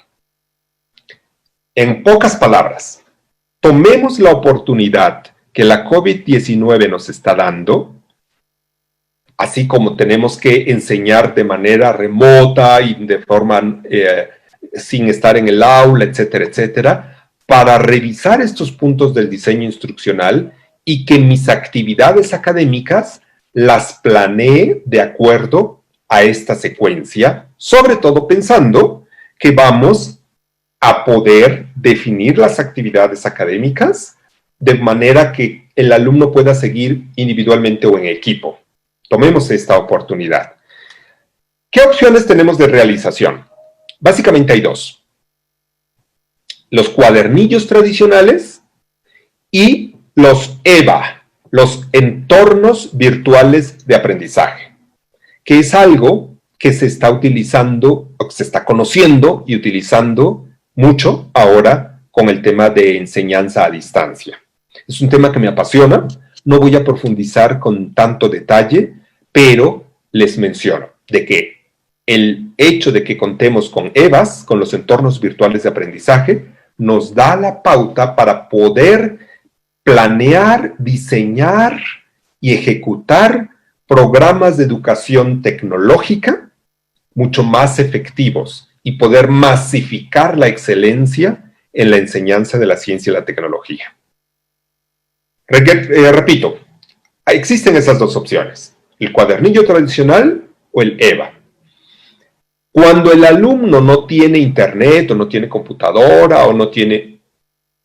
En pocas palabras, tomemos la oportunidad que la COVID-19 nos está dando, así como tenemos que enseñar de manera remota y de forma sin estar en el aula, etcétera, etcétera, para revisar estos puntos del diseño instruccional y que mis actividades académicas las planee de acuerdo a esta secuencia, sobre todo pensando que vamos a poder definir las actividades académicas de manera que el alumno pueda seguir individualmente o en equipo. Tomemos esta oportunidad. ¿Qué opciones tenemos de realización? Básicamente hay 2. Los cuadernillos tradicionales y los EVA, los entornos virtuales de aprendizaje, que es algo que se está utilizando, o que se está conociendo y utilizando mucho ahora con el tema de enseñanza a distancia. Es un tema que me apasiona, no voy a profundizar con tanto detalle, pero les menciono de que el hecho de que contemos con EVAs, con los entornos virtuales de aprendizaje, nos da la pauta para poder planear, diseñar y ejecutar programas de educación tecnológica mucho más efectivos y poder masificar la excelencia en la enseñanza de la ciencia y la tecnología. Repito, existen esas dos opciones, el cuadernillo tradicional o el EVA. Cuando el alumno no tiene internet o no tiene computadora o no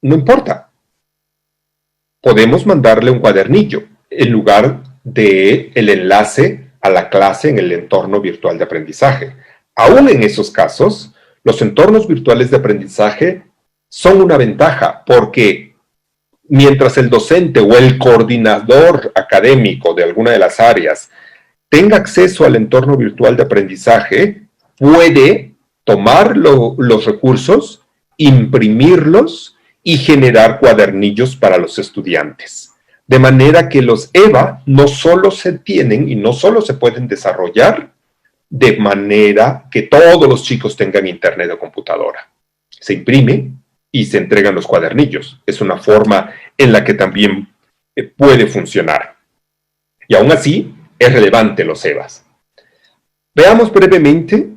importa. Podemos mandarle un cuadernillo en lugar del enlace a la clase en el entorno virtual de aprendizaje. Aún en esos casos, los entornos virtuales de aprendizaje son una ventaja porque mientras el docente o el coordinador académico de alguna de las áreas tenga acceso al entorno virtual de aprendizaje, puede tomar los recursos, imprimirlos y generar cuadernillos para los estudiantes. De manera que los EVA no solo se tienen y no solo se pueden desarrollar de manera que todos los chicos tengan internet o computadora. Se imprime y se entregan los cuadernillos. Es una forma en la que también puede funcionar. Y aún así, es relevante los EVAs. Veamos brevemente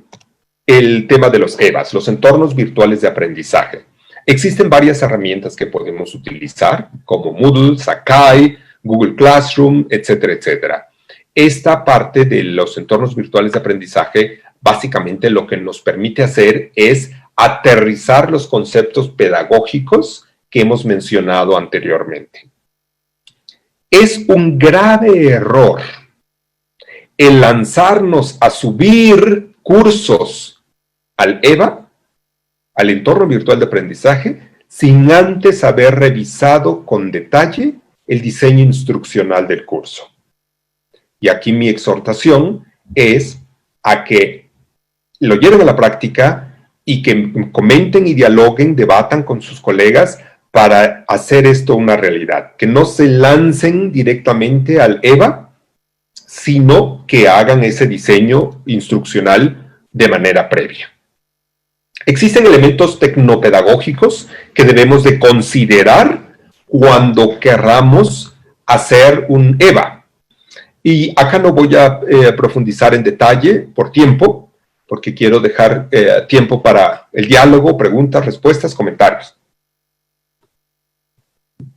el tema de los EVAs, los entornos virtuales de aprendizaje. Existen varias herramientas que podemos utilizar, como Moodle, Sakai, Google Classroom, etcétera, etcétera. Esta parte de los entornos virtuales de aprendizaje, básicamente lo que nos permite hacer es aterrizar los conceptos pedagógicos que hemos mencionado anteriormente. Es un grave error el lanzarnos a subir cursos al EVA, al entorno virtual de aprendizaje, sin antes haber revisado con detalle el diseño instruccional del curso. Y aquí mi exhortación es a que lo lleven a la práctica y que comenten y dialoguen, debatan con sus colegas para hacer esto una realidad. Que no se lancen directamente al EVA, sino que hagan ese diseño instruccional de manera previa. Existen elementos tecnopedagógicos que debemos de considerar cuando querramos hacer un EVA. Y acá no voy a profundizar en detalle por tiempo, porque quiero dejar tiempo para el diálogo, preguntas, respuestas, comentarios.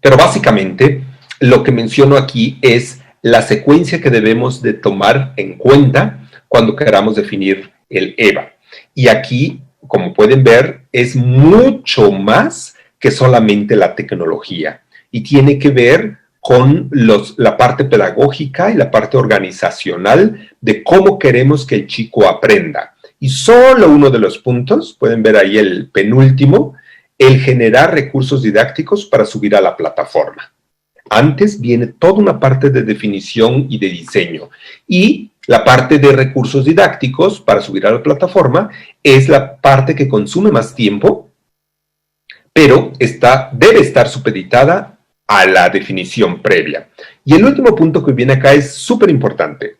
Pero básicamente lo que menciono aquí es la secuencia que debemos de tomar en cuenta cuando queramos definir el EVA. Y aquí, como pueden ver, es mucho más que solamente la tecnología. Y tiene que ver con la parte pedagógica y la parte organizacional de cómo queremos que el chico aprenda. Y solo uno de los puntos, pueden ver ahí el penúltimo, el generar recursos didácticos para subir a la plataforma. Antes viene toda una parte de definición y de diseño. Y la parte de recursos didácticos para subir a la plataforma es la parte que consume más tiempo, pero debe estar supeditada a la definición previa. Y el último punto que viene acá es súper importante.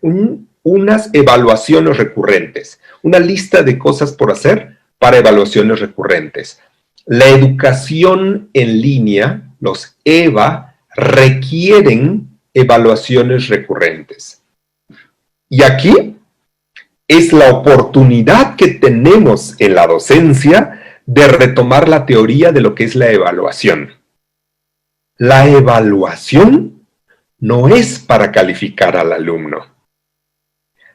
Unas evaluaciones recurrentes. Una lista de cosas por hacer para evaluaciones recurrentes. La educación en línea, los EVA, requieren evaluaciones recurrentes. Y aquí es la oportunidad que tenemos en la docencia de retomar la teoría de lo que es la evaluación. La evaluación no es para calificar al alumno.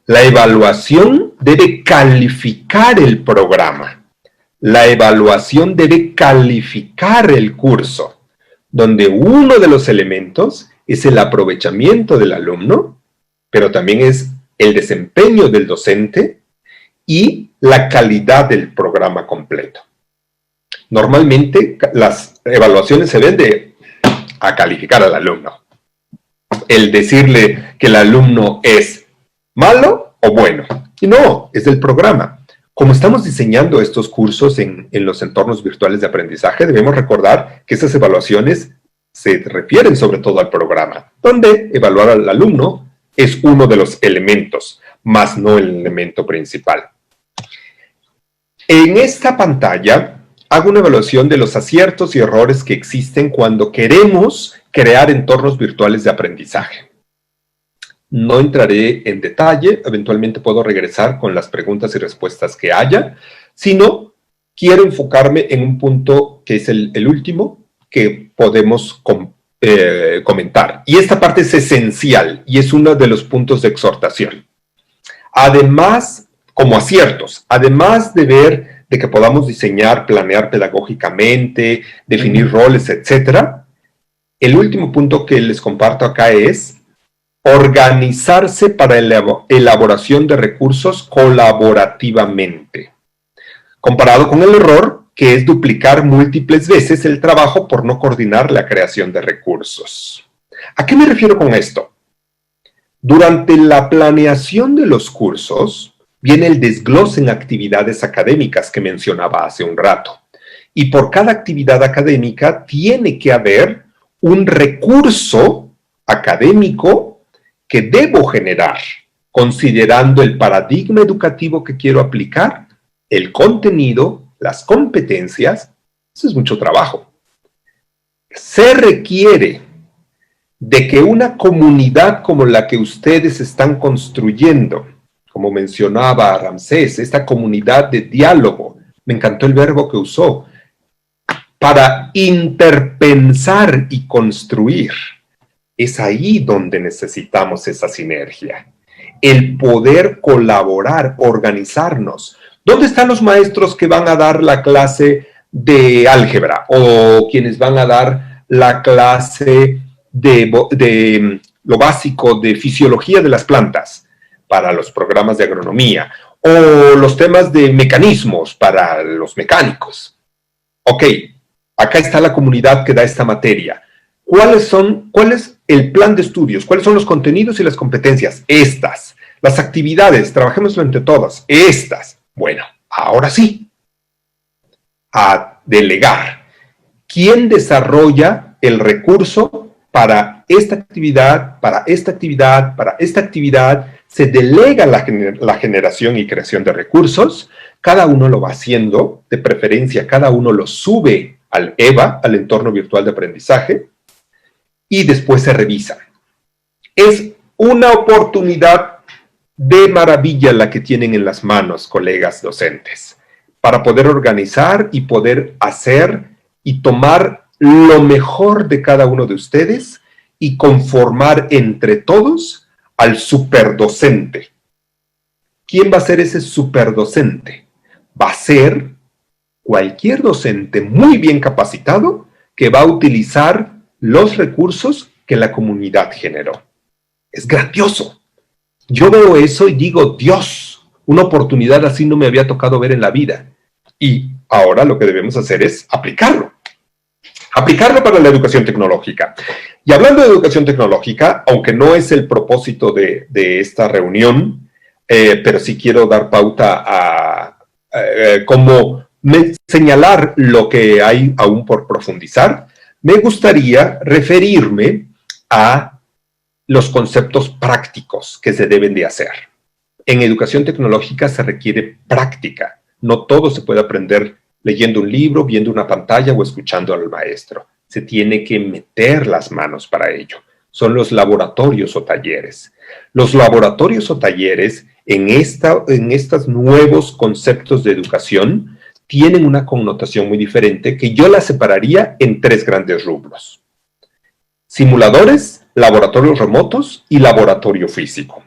La evaluación debe calificar el programa. La evaluación debe calificar el curso, donde uno de los elementos es el aprovechamiento del alumno, pero también es el desempeño del docente y la calidad del programa completo. Normalmente las evaluaciones se ven a calificar al alumno. El decirle que el alumno es malo o bueno. Y no, es del programa. Como estamos diseñando estos cursos en los entornos virtuales de aprendizaje, debemos recordar que esas evaluaciones se refieren sobre todo al programa, donde evaluar al alumno es uno de los elementos, más no el elemento principal. En esta pantalla hago una evaluación de los aciertos y errores que existen cuando queremos crear entornos virtuales de aprendizaje. No entraré en detalle, eventualmente puedo regresar con las preguntas y respuestas que haya, sino quiero enfocarme en un punto que es el último que podemos comentar. Y esta parte es esencial y es uno de los puntos de exhortación. Además, como aciertos, además de ver de que podamos diseñar, planear pedagógicamente, definir roles, etc., el último punto que les comparto acá es organizarse para la elaboración de recursos colaborativamente, comparado con el error que es duplicar múltiples veces el trabajo por no coordinar la creación de recursos. ¿A qué me refiero con esto? Durante la planeación de los cursos, viene el desglose en actividades académicas que mencionaba hace un rato. Y por cada actividad académica tiene que haber un recurso académico que debo generar, considerando el paradigma educativo que quiero aplicar, el contenido, las competencias. Eso es mucho trabajo. Se requiere de que una comunidad como la que ustedes están construyendo, como mencionaba Ramsés, esta comunidad de diálogo, me encantó el verbo que usó, para interpensar y construir. Es ahí donde necesitamos esa sinergia. El poder colaborar, organizarnos. ¿Dónde están los maestros que van a dar la clase de álgebra o quienes van a dar la clase de lo básico de fisiología de las plantas para los programas de agronomía o los temas de mecanismos para los mecánicos? Ok, acá está la comunidad que da esta materia. ¿Cuál es el plan de estudios? ¿Cuáles son los contenidos y las competencias? Estas. Las actividades, trabajémoslo entre todas. Estas. Bueno, ahora sí. A delegar. ¿Quién desarrolla el recurso para esta actividad, para esta actividad, para esta actividad? Se delega la generación y creación de recursos. Cada uno lo va haciendo, de preferencia cada uno lo sube al EVA, al entorno virtual de aprendizaje, y después se revisa. Es una oportunidad de maravilla la que tienen en las manos, colegas docentes, para poder organizar y poder hacer y tomar lo mejor de cada uno de ustedes y conformar entre todos al superdocente. ¿Quién va a ser ese superdocente? Va a ser cualquier docente muy bien capacitado que va a utilizar los recursos que la comunidad generó. Es grandioso. Yo veo eso y digo, Dios, una oportunidad así no me había tocado ver en la vida. Y ahora lo que debemos hacer es aplicarlo. Aplicarlo para la educación tecnológica. Y hablando de educación tecnológica, aunque no es el propósito de esta reunión, pero sí quiero dar pauta a cómo señalar lo que hay aún por profundizar, me gustaría referirme a los conceptos prácticos que se deben de hacer. En educación tecnológica se requiere práctica. No todo se puede aprender leyendo un libro, viendo una pantalla o escuchando al maestro. Se tiene que meter las manos para ello. Son los laboratorios o talleres. Los laboratorios o talleres en estos nuevos conceptos de educación tienen una connotación muy diferente que yo la separaría en tres grandes rubros. Simuladores, laboratorios remotos y laboratorio físico.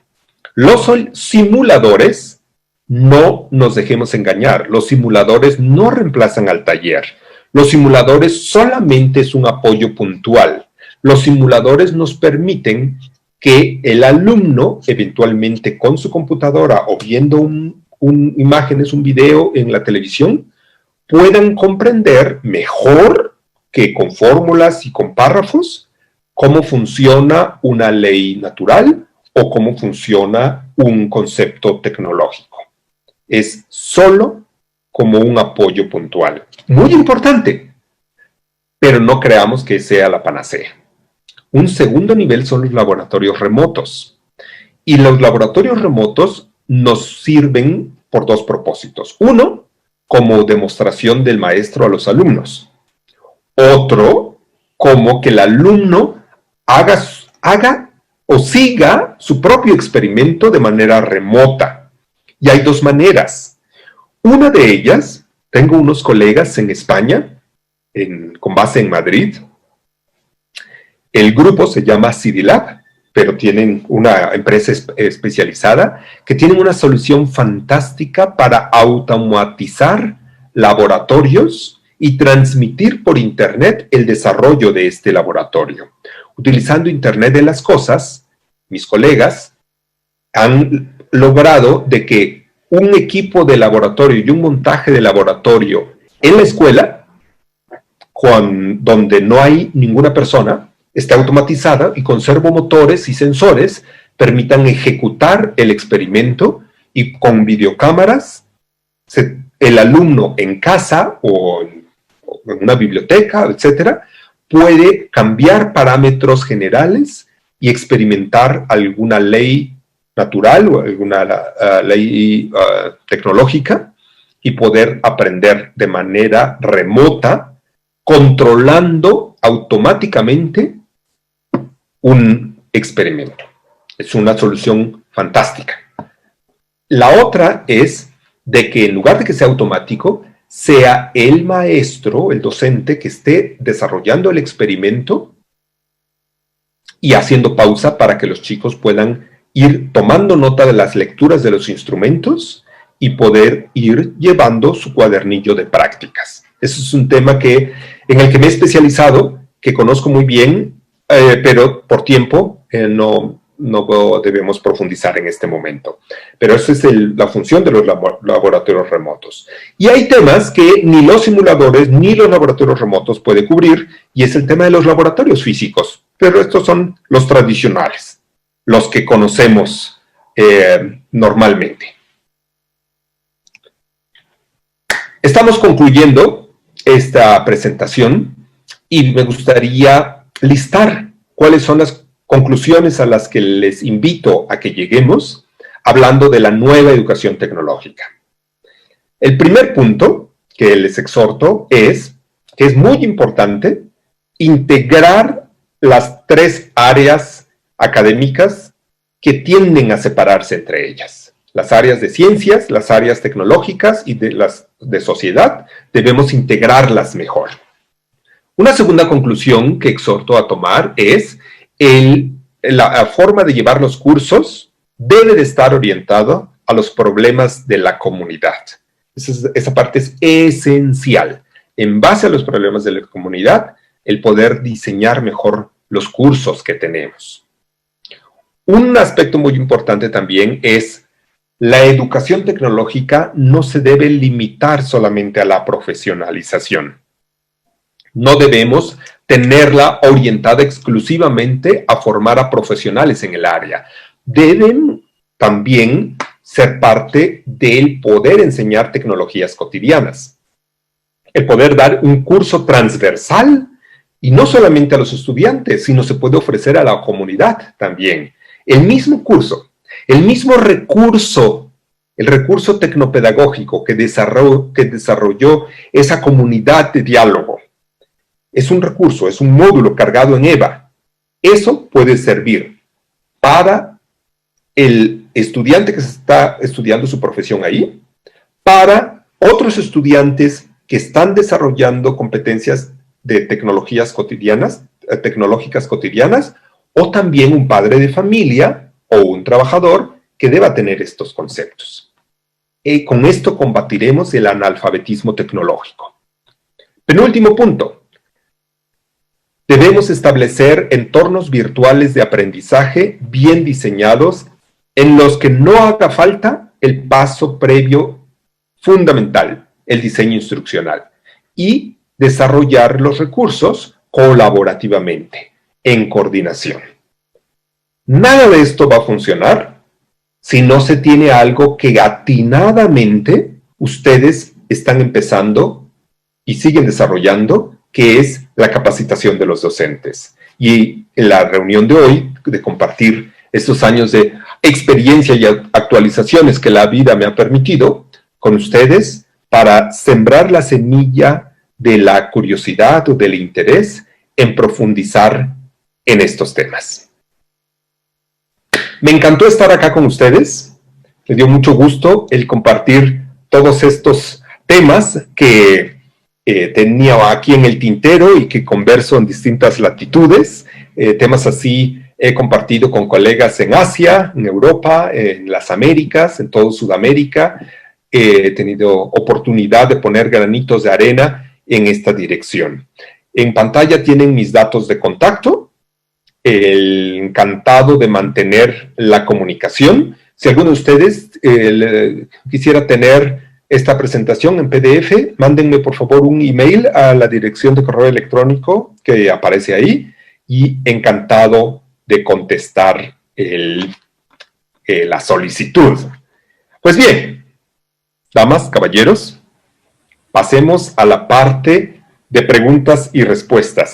Los simuladores, no nos dejemos engañar, los simuladores no reemplazan al taller. Los simuladores solamente es un apoyo puntual. Los simuladores nos permiten que el alumno, eventualmente con su computadora o viendo imágenes, un video en la televisión, puedan comprender mejor que con fórmulas y con párrafos cómo funciona una ley natural o cómo funciona un concepto tecnológico. Es solo como un apoyo puntual. Muy importante, pero no creamos que sea la panacea. Un segundo nivel son los laboratorios remotos. Y los laboratorios remotos nos sirven por dos propósitos. Uno, como demostración del maestro a los alumnos. Otro, como que el alumno haga o siga su propio experimento de manera remota. Y hay dos maneras. Una de ellas, tengo unos colegas en España, con base en Madrid. El grupo se llama CityLab, pero tienen una empresa especializada que tienen una solución fantástica para automatizar laboratorios y transmitir por Internet el desarrollo de este laboratorio. Utilizando Internet de las cosas, mis colegas han logrado de que un equipo de laboratorio y un montaje de laboratorio en la escuela, donde no hay ninguna persona, esté automatizada y con servomotores y sensores permitan ejecutar el experimento y con videocámaras el alumno en casa o en una biblioteca, etcétera, puede cambiar parámetros generales y experimentar alguna ley natural o alguna ley tecnológica y poder aprender de manera remota, controlando automáticamente un experimento. Es una solución fantástica. La otra es de que en lugar de que sea automático, sea el maestro, el docente, que esté desarrollando el experimento y haciendo pausa para que los chicos puedan ir tomando nota de las lecturas de los instrumentos y poder ir llevando su cuadernillo de prácticas. Eso es un tema en el que me he especializado, que conozco muy bien, pero por tiempo no debemos profundizar en este momento. Pero esa es la función de los laboratorios remotos. Y hay temas que ni los simuladores ni los laboratorios remotos pueden cubrir, y es el tema de los laboratorios físicos. Pero estos son los tradicionales, los que conocemos normalmente. Estamos concluyendo esta presentación y me gustaría listar cuáles son las conclusiones a las que les invito a que lleguemos hablando de la nueva educación tecnológica. El primer punto que les exhorto es que es muy importante integrar las tres áreas académicas que tienden a separarse entre ellas. Las áreas de ciencias, las áreas tecnológicas y las de sociedad, debemos integrarlas mejor. Una segunda conclusión que exhorto a tomar es la forma de llevar los cursos debe de estar orientado a los problemas de la comunidad. Esa parte es esencial. En base a los problemas de la comunidad, el poder diseñar mejor los cursos que tenemos. Un aspecto muy importante también es la educación tecnológica no se debe limitar solamente a la profesionalización. No debemos tenerla orientada exclusivamente a formar a profesionales en el área. Deben también ser parte del poder enseñar tecnologías cotidianas. El poder dar un curso transversal, y no solamente a los estudiantes, sino se puede ofrecer a la comunidad también. El mismo curso, el mismo recurso, el recurso tecnopedagógico que desarrolló esa comunidad de diálogo, es un recurso, es un módulo cargado en EVA. Eso puede servir para el estudiante que está estudiando su profesión ahí, para otros estudiantes que están desarrollando competencias de tecnologías tecnológicas cotidianas, o también un padre de familia o un trabajador que deba tener estos conceptos. Y con esto combatiremos el analfabetismo tecnológico. Penúltimo punto. Debemos establecer entornos virtuales de aprendizaje bien diseñados en los que no haga falta el paso previo fundamental, el diseño instruccional, y desarrollar los recursos colaborativamente, en coordinación. Nada de esto va a funcionar si no se tiene algo que atinadamente ustedes están empezando y siguen desarrollando, que es la capacitación de los docentes. Y en la reunión de hoy, de compartir estos años de experiencia y actualizaciones que la vida me ha permitido con ustedes para sembrar la semilla de la curiosidad o del interés en profundizar en estos temas. Me encantó estar acá con ustedes. Me dio mucho gusto el compartir todos estos temas que tenía aquí en el tintero y que converso en distintas latitudes. Temas así he compartido con colegas en Asia, en Europa, en las Américas, en todo Sudamérica. He tenido oportunidad de poner granitos de arena en esta dirección. En pantalla tienen mis datos de contacto. Encantado de mantener la comunicación. Si alguno de ustedes quisiera tener esta presentación en PDF, mándenme por favor un email a la dirección de correo electrónico que aparece ahí y encantado de contestar la solicitud. Pues bien, damas, caballeros, pasemos a la parte de preguntas y respuestas.